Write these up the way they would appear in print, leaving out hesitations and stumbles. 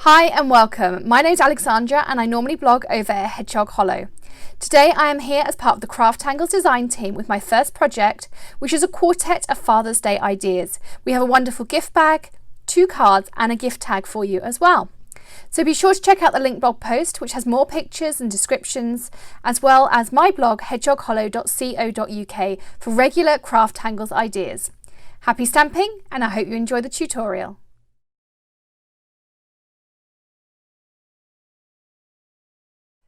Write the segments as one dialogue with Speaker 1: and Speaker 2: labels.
Speaker 1: Hi and welcome. My name's Alexandra and I normally blog over at Hedgehog Hollow. Today I am here as part of the CrafTangles design team with my first project, which is a quartet of Father's Day ideas. We have a wonderful gift bag, 2 cards and a gift tag for you as well. So be sure to check out the link blog post, which has more pictures and descriptions, as well as my blog hedgehoghollow.co.uk for regular CrafTangles ideas. Happy stamping and I hope you enjoy the tutorial.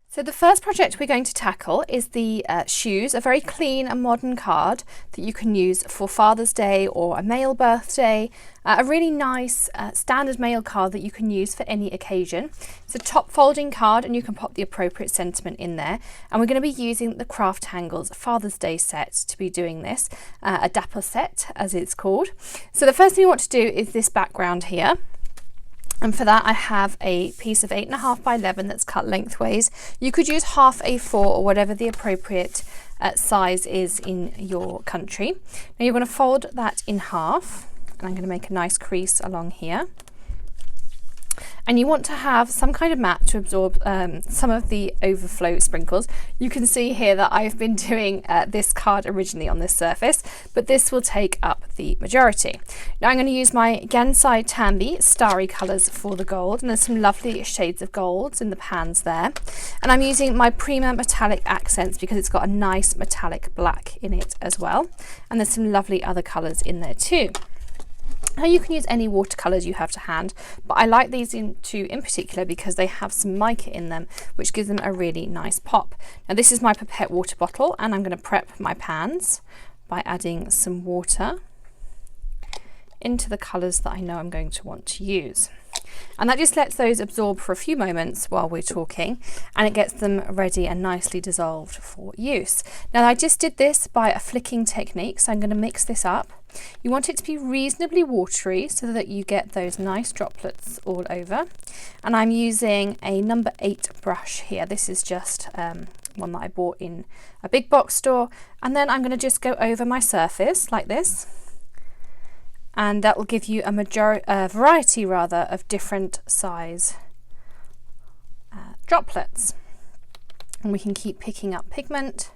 Speaker 1: So the first project we're going to tackle is the shoes, a very clean and modern card that you can use for Father's Day or a male birthday, a really nice standard mail card that you can use for any occasion. It's a top folding card and you can pop the appropriate sentiment in there. And we're going to be using the CrafTangles Father's Day set to be doing this, a dapper set as it's called. So the first thing we want to do is this background here. And for that I have a piece of 8.5 by 11 that's cut lengthways. You could use half A4 or whatever the appropriate size is in your country. Now you're going to fold that in half and I'm going to make a nice crease along here. And you want to have some kind of mat to absorb some of the overflow sprinkles. You can see here that I've been doing this card originally on this surface, but this will take up the majority. Now I'm going to use my Gansai Tambi starry colours for the gold, and there's some lovely shades of golds in the pans there. And I'm using my Prima metallic accents because it's got a nice metallic black in it as well. And there's some lovely other colours in there too. Now you can use any watercolours you have to hand, but I like these two in particular because they have some mica in them, which gives them a really nice pop. Now this is my pipette water bottle and I'm going to prep my pans by adding some water into the colours that I know I'm going to want to use. And that just lets those absorb for a few moments while we're talking, and it gets them ready and nicely dissolved for use. Now I just did this by a flicking technique, so I'm going to mix this up. You want it to be reasonably watery so that you get those nice droplets all over. And I'm using a number 8 brush here. This is just one that I bought in a big box store. And then I'm going to just go over my surface like this. And that will give you a variety of different size droplets. And we can keep picking up pigment.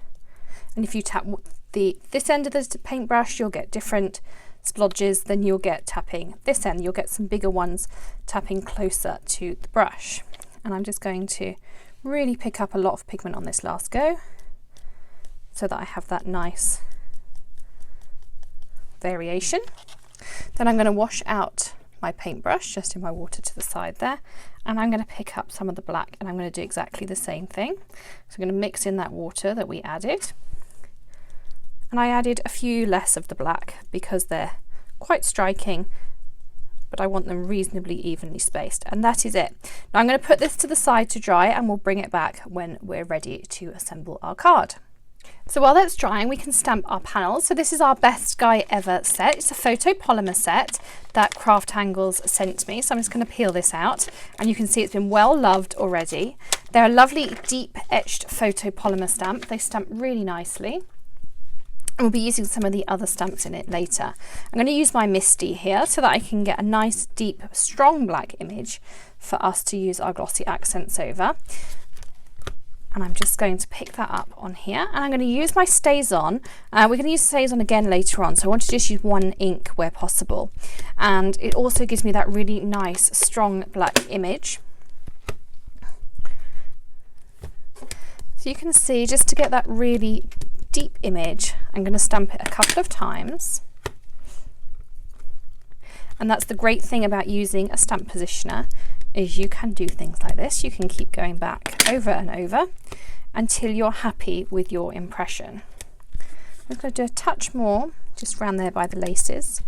Speaker 1: And if you tap this end of the paintbrush, you'll get different splodges than you'll get tapping this end. You'll get some bigger ones tapping closer to the brush. And I'm just going to really pick up a lot of pigment on this last go so that I have that nice variation. Then I'm going to wash out my paintbrush just in my water to the side there, and I'm going to pick up some of the black and I'm going to do exactly the same thing. So I'm going to mix in that water that we added, and I added a few less of the black because they're quite striking, but I want them reasonably evenly spaced, and that is it. Now I'm going to put this to the side to dry and we'll bring it back when we're ready to assemble our card. So while that's drying, we can stamp our panels. So this is our Best Guy Ever set. It's a photo polymer set that CrafTangles sent me. So I'm just going to peel this out and you can see it's been well loved already. They're a lovely deep etched photo polymer stamp. They stamp really nicely. And we'll be using some of the other stamps in it later. I'm going to use my Misty here so that I can get a nice deep strong black image for us to use our glossy accents over. And I'm just going to pick that up on here, and I'm going to use my StazOn. We're going to use StazOn again later on, so I want to just use one ink where possible. And it also gives me that really nice strong black image. So you can see, just to get that really deep image, I'm going to stamp it a couple of times. And that's the great thing about using a stamp positioner, is you can do things like this. You can keep going back over and over until you're happy with your impression. I'm going to do a touch more just around there by the laces,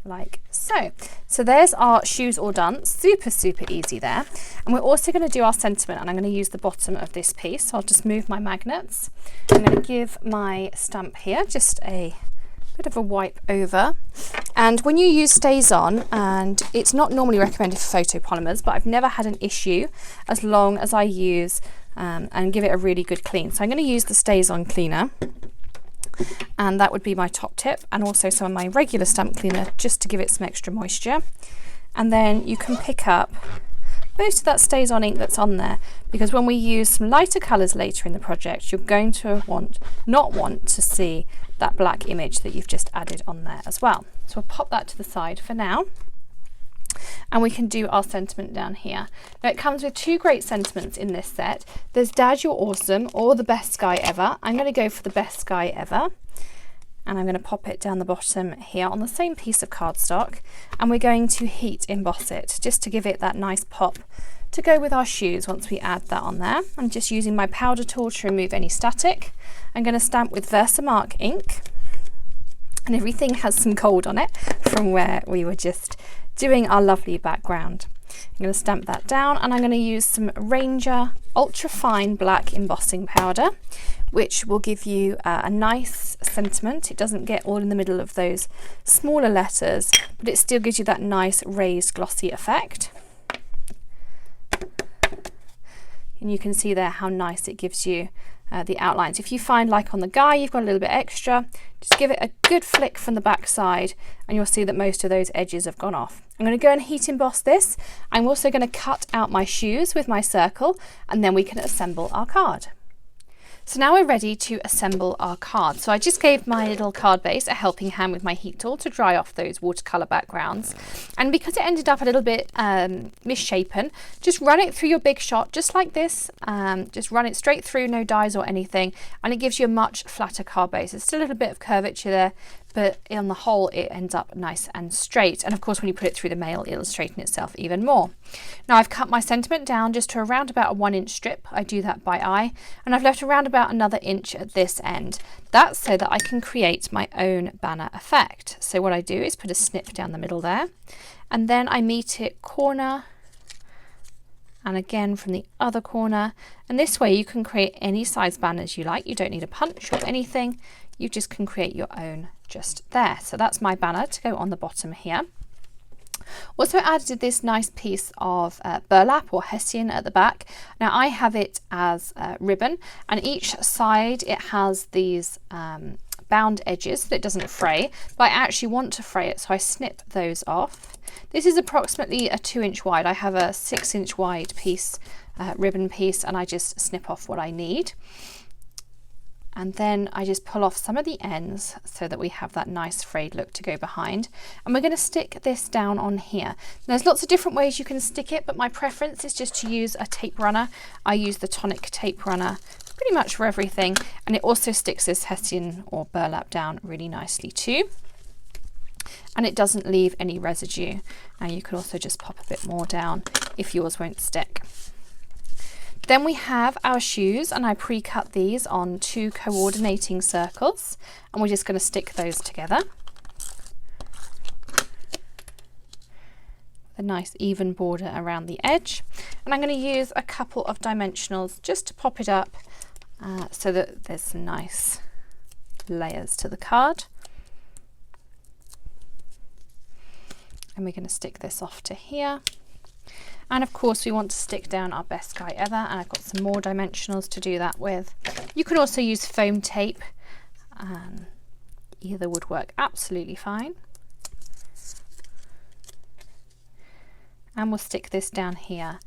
Speaker 1: like so. So there's our shoes all done. Super easy there. And we're also going to do our sentiment, and I'm going to use the bottom of this piece. So I'll just move my magnets. I'm going to give my stamp here just a bit of a wipe over. And when you use StazOn, and it's not normally recommended for photo polymers, but I've never had an issue as long as I use and give it a really good clean. So I'm going to use the StazOn cleaner And that would be my top tip, and also some of my regular stamp cleaner just to give it some extra moisture. And then you can pick up most of that stays on ink that's on there, because when we use some lighter colours later in the project, you're going to not want to see that black image that you've just added on there as well. So we'll pop that to the side for now. And we can do our sentiment down here. Now it comes with two great sentiments in this set. There's Dad, You're Awesome, or The Best Guy Ever. I'm going to go for The Best Guy Ever. And I'm going to pop it down the bottom here on the same piece of cardstock. And we're going to heat emboss it, just to give it that nice pop to go with our shoes once we add that on there. I'm just using my powder tool to remove any static. I'm going to stamp with Versamark ink. And everything has some gold on it from where we were just doing our lovely background. I'm going to stamp that down, and I'm going to use some Ranger Ultra Fine Black Embossing Powder, which will give you a nice sentiment. It doesn't get all in the middle of those smaller letters, but it still gives you that nice raised glossy effect. And you can see there how nice it gives you the outlines. If you find, like on the guy, you've got a little bit extra, just give it a good flick from the back side and you'll see that most of those edges have gone off. I'm going to go and heat emboss this. I'm also going to cut out my shoes with my circle, and then we can assemble our card. So now we're ready to assemble our card. So I just gave my little card base a helping hand with my heat tool to dry off those watercolour backgrounds. And because it ended up a little bit misshapen, just run it through your big shot, just like this. Just run it straight through, no dyes or anything, and it gives you a much flatter card base. There's still a little bit of curvature there, but on the whole it ends up nice and straight. And of course when you put it through the mail, it'll straighten itself even more. Now I've cut my sentiment down just to around about a 1-inch strip. I do that by eye, and I've left around about another inch at this end. That's so that I can create my own banner effect. So what I do is put a snip down the middle there, and then I meet it corner and again from the other corner, and this way you can create any size banners you like. You don't need a punch or anything, you just can create your own just there. So that's my banner to go on the bottom here. Also added this nice piece of burlap or hessian at the back. Now I have it as ribbon, and each side it has these bound edges so that it doesn't fray, but I actually want to fray it, so I snip those off. This is approximately a 2-inch wide. I have a 6-inch wide piece, ribbon piece, and I just snip off what I need. And then I just pull off some of the ends so that we have that nice frayed look to go behind. And we're going to stick this down on here. There's lots of different ways you can stick it, but my preference is just to use a tape runner. I use the tonic tape runner pretty much for everything, and it also sticks this hessian or burlap down really nicely too. And it doesn't leave any residue. And you can also just pop a bit more down if yours won't stick. Then we have our shoes, and I pre-cut these on 2 coordinating circles, and we're just going to stick those together. A nice even border around the edge, and I'm going to use a couple of dimensionals just to pop it up so that there's some nice layers to the card. And we're going to stick this off to here. And of course we want to stick down our Best Guy Ever, and I've got some more dimensionals to do that with. You can also use foam tape, either would work absolutely fine. And we'll stick this down here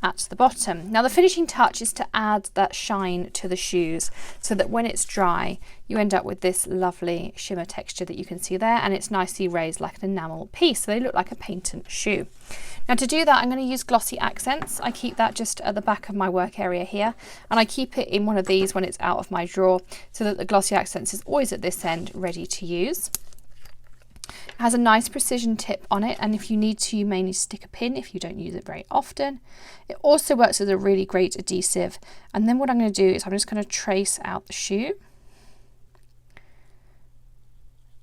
Speaker 1: at the bottom. Now the finishing touch is to add that shine to the shoes so that when it's dry you end up with this lovely shimmer texture that you can see there, and it's nicely raised like an enamel piece, so they look like a patent shoe. Now to do that I'm going to use glossy accents. I keep that just at the back of my work area here, and I keep it in one of these when it's out of my drawer so that the glossy accents is always at this end ready to use. It has a nice precision tip on it, and if you need to, you may need to stick a pin if you don't use it very often. It also works as a really great adhesive. And then what I'm going to do is I'm just going to trace out the shoe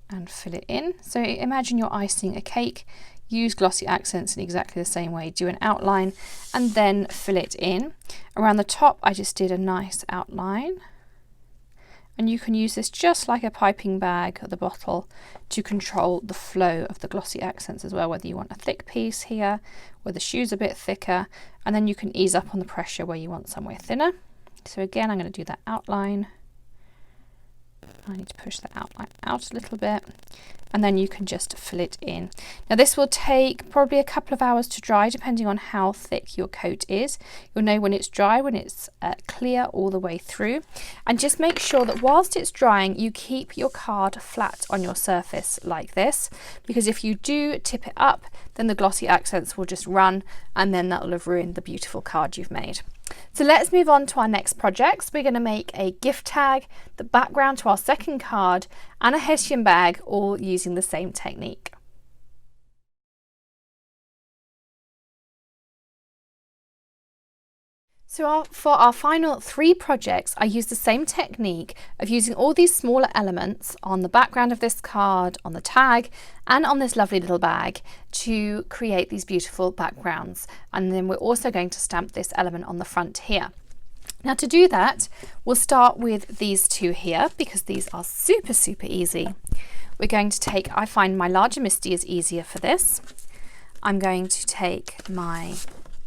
Speaker 1: and fill it in. So imagine you're icing a cake, use glossy accents in exactly the same way. Do an outline and then fill it in. Around the top I just did a nice outline. And you can use this just like a piping bag or the bottle to control the flow of the glossy accents as well, whether you want a thick piece here, where the shoe's a bit thicker, and then you can ease up on the pressure where you want somewhere thinner. So again, I'm going to do that outline, I need to push that out a little bit, and then you can just fill it in. Now this will take probably a couple of hours to dry depending on how thick your coat is. You'll know when it's dry, when it's clear all the way through. And just make sure that whilst it's drying you keep your card flat on your surface like this, because if you do tip it up then the glossy accents will just run and then that will have ruined the beautiful card you've made. So let's move on to our next projects. We're going to make a gift tag, the background to our second card, and a Hessian bag, all using the same technique. So for our final 3 projects, I used the same technique of using all these smaller elements on the background of this card, on the tag, and on this lovely little bag to create these beautiful backgrounds. And then we're also going to stamp this element on the front here. Now to do that, we'll start with these 2 here because these are super easy. We're going to take, I find my larger MISTI is easier for this. I'm going to take my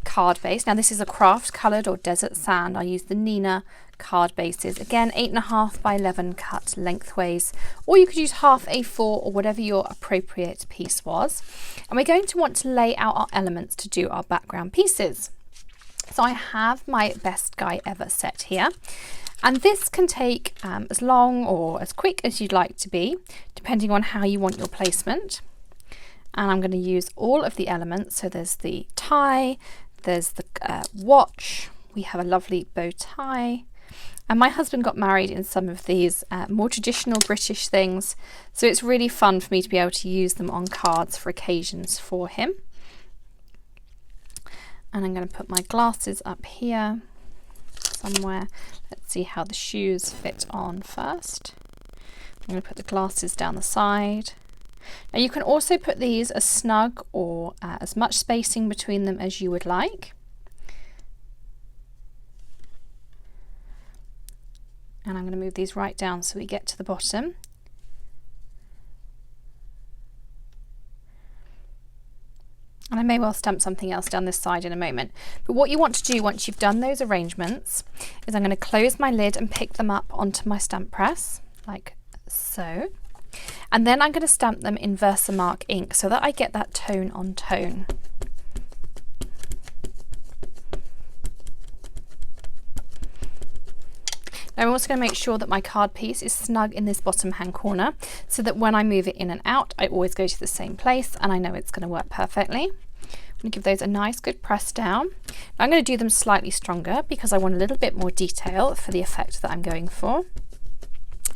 Speaker 1: card base. Now this is a craft coloured or desert sand. I use the Nina card bases. Again, 8.5 by 11 cut lengthways, or you could use half A4 or whatever your appropriate piece was. And we're going to want to lay out our elements to do our background pieces. So I have my best guy ever set here. And this can take as long or as quick as you'd like to be, depending on how you want your placement. And I'm going to use all of the elements. So there's the tie, there's the watch, we have a lovely bow tie, and my husband got married in some of these more traditional British things, so it's really fun for me to be able to use them on cards for occasions for him. And I'm going to put my glasses up here somewhere. Let's see how the shoes fit on first. I'm going to put the glasses down the side. Now you can also put these as snug or as much spacing between them as you would like. And I'm going to move these right down so we get to the bottom. And I may well stamp something else down this side in a moment. But what you want to do once you've done those arrangements is I'm going to close my lid and pick them up onto my stamp press, like so. And then I'm going to stamp them in Versamark ink so that I get that tone on tone. Now I'm also going to make sure that my card piece is snug in this bottom hand corner so that when I move it in and out, I always go to the same place and I know it's going to work perfectly. I'm going to give those a nice good press down. Now I'm going to do them slightly stronger because I want a little bit more detail for the effect that I'm going for.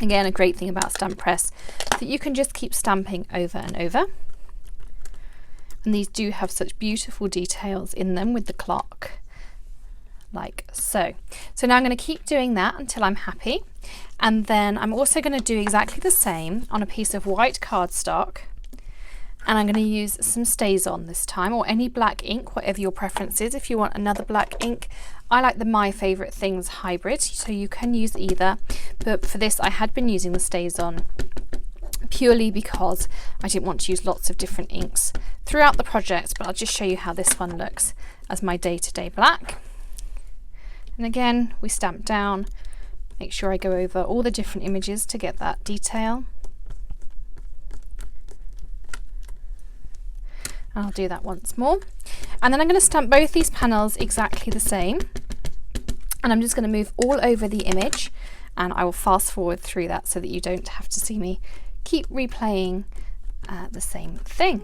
Speaker 1: Again, a great thing about stamp press is that you can just keep stamping over and over. And these do have such beautiful details in them with the clock, like so. So now I'm going to keep doing that until I'm happy. And then I'm also going to do exactly the same on a piece of white cardstock. And I'm going to use some StazOn this time, or any black ink, whatever your preference is. If you want another black ink, I like the My Favourite Things hybrid, so you can use either. But for this, I had been using the StazOn purely because I didn't want to use lots of different inks throughout the project, but I'll just show you how this one looks as my day-to-day black. And again, we stamp down, make sure I go over all the different images to get that detail. I'll do that once more. And then I'm going to stamp both these panels exactly the same. And I'm just going to move all over the image, and I will fast forward through that so that you don't have to see me keep replaying the same thing.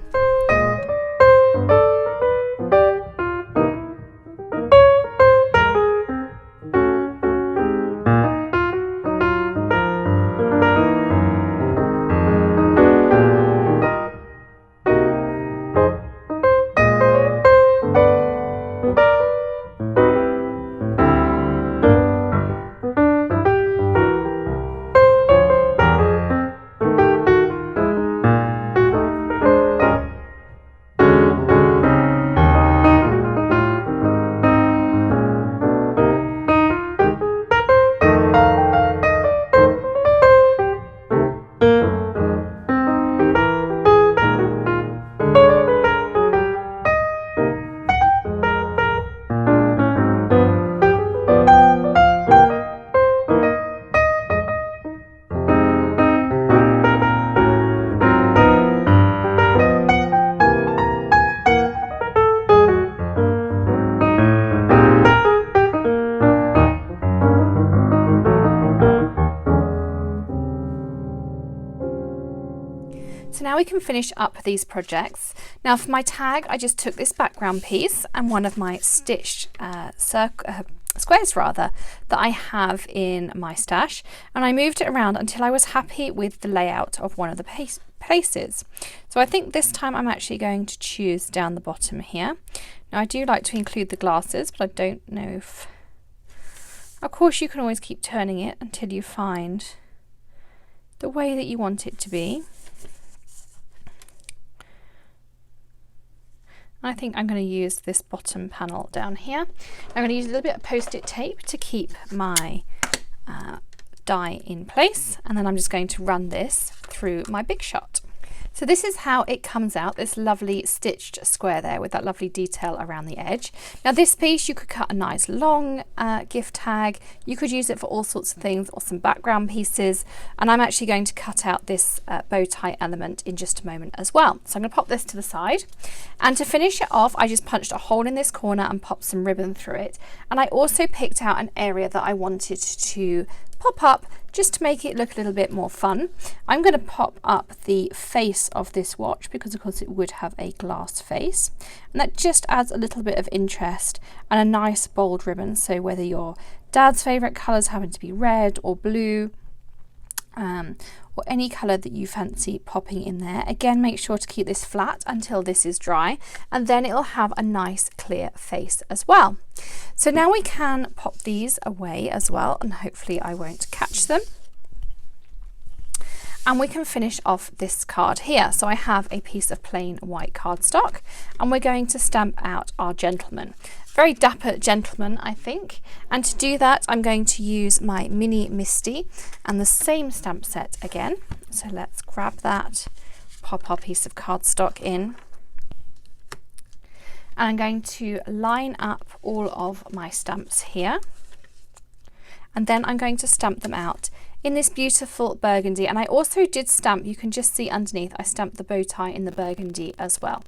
Speaker 1: we can finish up these projects. Now for my tag, I just took this background piece and one of my stitched squares rather, that I have in my stash, and I moved it around until I was happy with the layout of one of the places. So I think this time I'm actually going to choose down the bottom here. Now I do like to include the glasses, but I don't know if... Of course you can always keep turning it until you find the way that you want it to be. I think I'm going to use this bottom panel down here. I'm going to use a little bit of post-it tape to keep my die in place, and then I'm just going to run this through my Big Shot. So this is how it comes out, this lovely stitched square there with that lovely detail around the edge. Now this piece, you could cut a nice long gift tag, you could use it for all sorts of things, or some background pieces, and I'm actually going to cut out this bow tie element in just a moment as well. So I'm going to pop this to the side, and to finish it off I just punched a hole in this corner and popped some ribbon through it, and I also picked out an area that I wanted to pop up just to make it look a little bit more fun. I'm going to pop up the face of this watch because of course it would have a glass face, and that just adds a little bit of interest and a nice bold ribbon. So whether your dad's favourite colours happen to be red or blue, or any colour that you fancy popping in there, again make sure to keep this flat until this is dry, and then it'll have a nice clear face as well. So now we can pop these away as well, and hopefully I won't catch them. And we can finish off this card here. So I have a piece of plain white cardstock, and we're going to stamp out our gentleman. Very dapper gentleman, I think. And to do that, I'm going to use my mini Misty and the same stamp set again. So let's grab that, pop our piece of cardstock in. And I'm going to line up all of my stamps here. And then I'm going to stamp them out in this beautiful burgundy. And I also did stamp, you can just see underneath, I stamped the bow tie in the burgundy as well.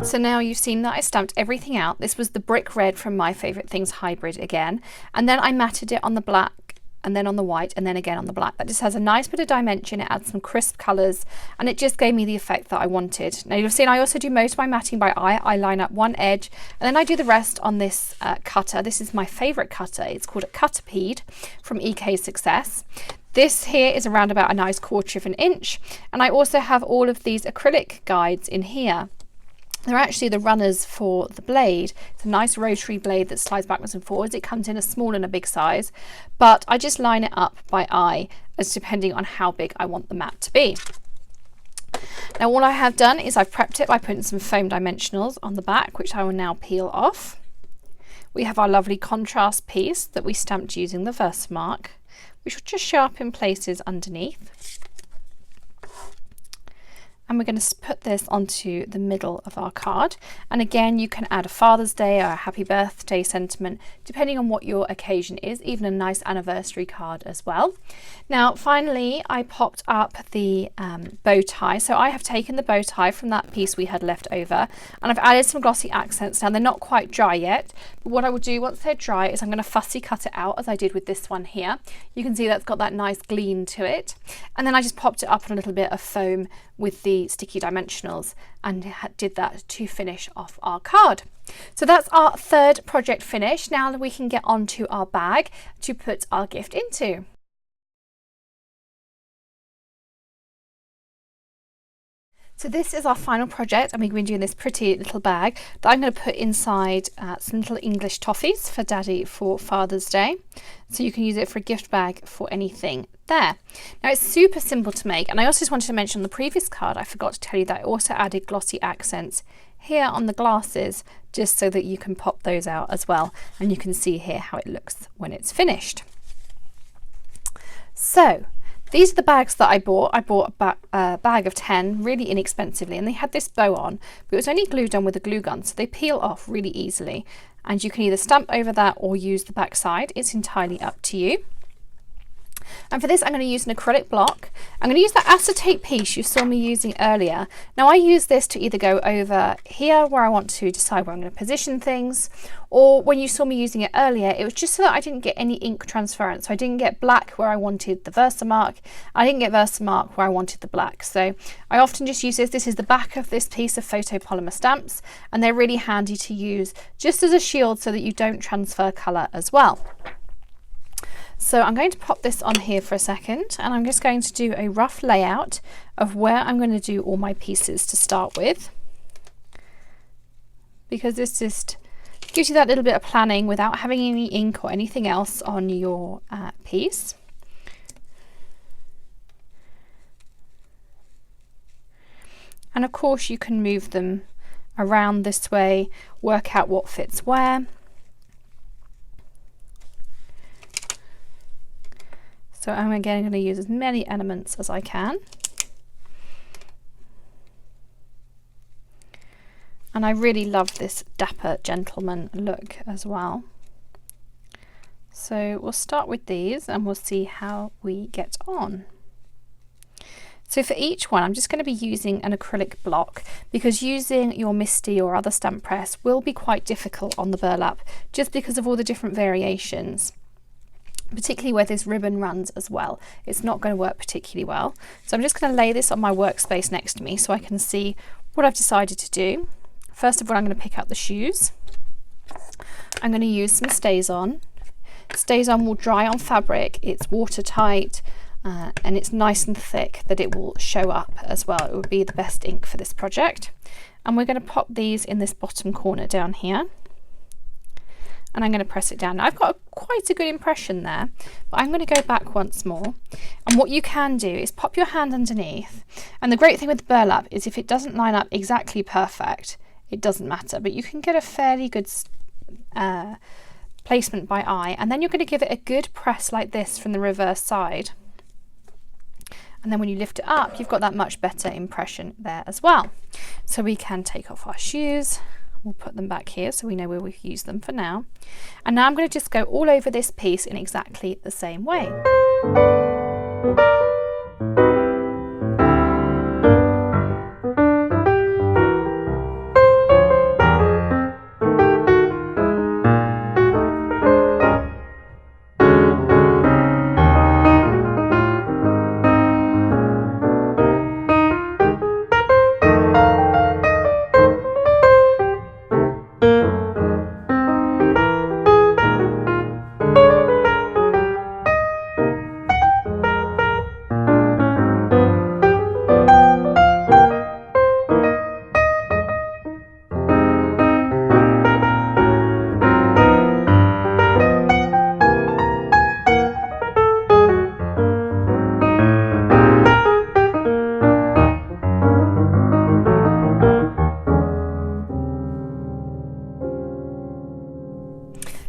Speaker 1: So now you've seen that I stamped everything out. This was the brick red from My Favourite Things hybrid again, and then I matted it on the black and then on the white and then again on the black. That just has a nice bit of dimension, it adds some crisp colours, and it just gave me the effect that I wanted. Now you've seen I also do most of my matting by eye. I line up one edge and then I do the rest on this cutter. This is my favourite cutter. It's called a Cutterpede from EK Success. This here is around about a nice 1/4 of an inch, and I also have all of these acrylic guides in here. They're actually the runners for the blade. It's a nice rotary blade that slides backwards and forwards. It comes in a small and a big size, but I just line it up by eye as depending on how big I want the mat to be. Now all I have done is I've prepped it by putting some foam dimensionals on the back, which I will now peel off. We have our lovely contrast piece that we stamped using the Versamark, which will just show up in places underneath. And we're going to put this onto the middle of our card. And again, you can add a Father's Day or a happy birthday sentiment, depending on what your occasion is, even a nice anniversary card as well. Now, finally, I popped up the bow tie. So I have taken the bow tie from that piece we had left over, and I've added some glossy accents. Now, they're not quite dry yet, but what I will do once they're dry is I'm going to fussy cut it out as I did with this one here. You can see that's got that nice gleam to it. And then I just popped it up on a little bit of foam with the sticky dimensionals and did that to finish off our card. So that's our third project finished. Now we can get on to our bag to put our gift into. So this is our final project, and we've been doing this pretty little bag that I'm going to put inside some little English toffees for Daddy for Father's Day. So you can use it for a gift bag for anything there. Now it's super simple to make, and I also just wanted to mention on the previous card, I forgot to tell you that I also added glossy accents here on the glasses, just so that you can pop those out as well, and you can see here how it looks when it's finished. So these are the bags that I bought. I bought a bag of 10 really inexpensively, and they had this bow on, but it was only glued on with a glue gun, so they peel off really easily. And you can either stamp over that or use the back side. It's entirely up to you. And for this, I'm going to use an acrylic block. I'm going to use that acetate piece you saw me using earlier. Now I use this to either go over here where I want to decide where I'm going to position things, or when you saw me using it earlier, it was just so that I didn't get any ink transference. So I didn't get black where I wanted the Versamark. I didn't get Versamark where I wanted the black. So I often just use this. This is the back of this piece of photopolymer stamps, and they're really handy to use just as a shield so that you don't transfer colour as well. So I'm going to pop this on here for a second, and I'm just going to do a rough layout of where I'm going to do all my pieces to start with, because this just gives you that little bit of planning without having any ink or anything else on your piece. And of course you can move them around this way, work out what fits where. So I'm again going to use as many elements as I can. And I really love this dapper gentleman look as well. So we'll start with these and we'll see how we get on. So for each one, I'm just going to be using an acrylic block, because using your MISTI or other stamp press will be quite difficult on the burlap, just because of all the different variations. Particularly where this ribbon runs as well. It's not going to work particularly well. So I'm just going to lay this on my workspace next to me so I can see what I've decided to do. First of all, I'm going to pick up the shoes. I'm going to use some Stays-On. Stays-On will dry on fabric. It's watertight and it's nice and thick that it will show up as well. It would be the best ink for this project. And we're going to pop these in this bottom corner down here. And I'm going to press it down. Now, I've got quite a good impression there, but I'm going to go back once more. And what you can do is pop your hand underneath. And the great thing with the burlap is if it doesn't line up exactly perfect, it doesn't matter, but you can get a fairly good placement by eye. And then you're going to give it a good press like this from the reverse side. And then when you lift it up, you've got that much better impression there as well. So we can take off our shoes. We'll put them back here so we know where we've used them for now. And now I'm going to just go all over this piece in exactly the same way.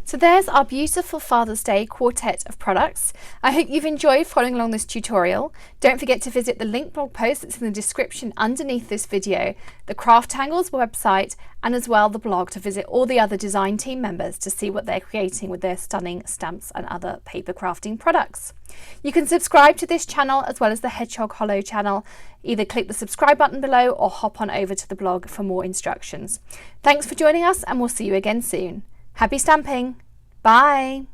Speaker 1: So there's our beautiful Father's Day quartet of products. I hope you've enjoyed following along this tutorial. Don't forget to visit the link blog post that's in the description underneath this video, the CrafTangles website, and as well the blog to visit all the other design team members to see what they're creating with their stunning stamps and other paper crafting products. You can subscribe to this channel as well as the Hedgehog Hollow channel. Either click the subscribe button below or hop on over to the blog for more instructions. Thanks for joining us, and we'll see you again soon. Happy stamping! Bye!